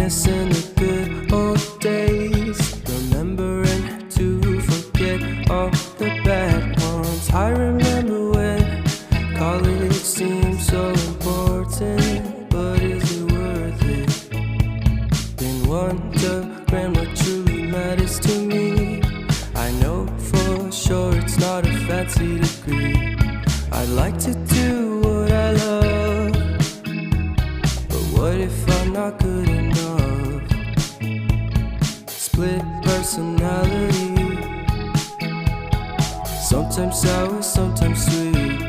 reminiscing the good old days, remembering to forget all the bad ones. I remember when college seemed so important, but is it worth it? Been wondering what truly matters to me. I know for sure it's not a fancy degree. I'd like to do what I love, but what if I'm not good enough? Split personality, sometimes sour, sometimes sweet.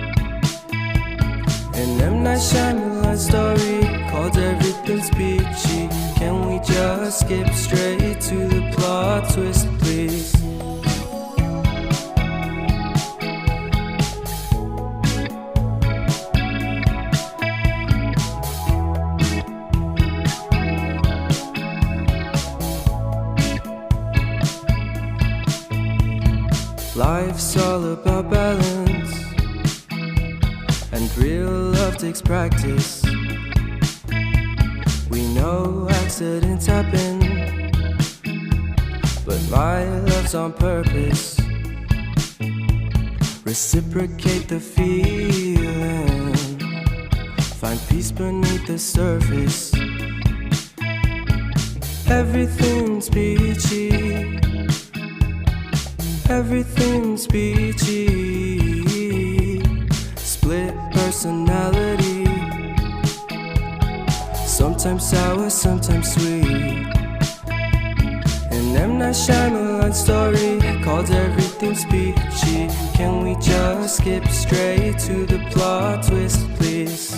An M. Night Shyamalan story called Everything's Peachy. Can we just skip straight to the plot twist, please? Life's all about balance, and real love takes practice. We know accidents happen, but my love's on purpose. Reciprocate the feeling, find peace beneath the surface. Everything's peachy, everything's peachy. Split personality, sometimes sour, sometimes sweet. An M. Night Shyamalan story called Everything's Peachy. Can we just skip straight to the plot twist, please?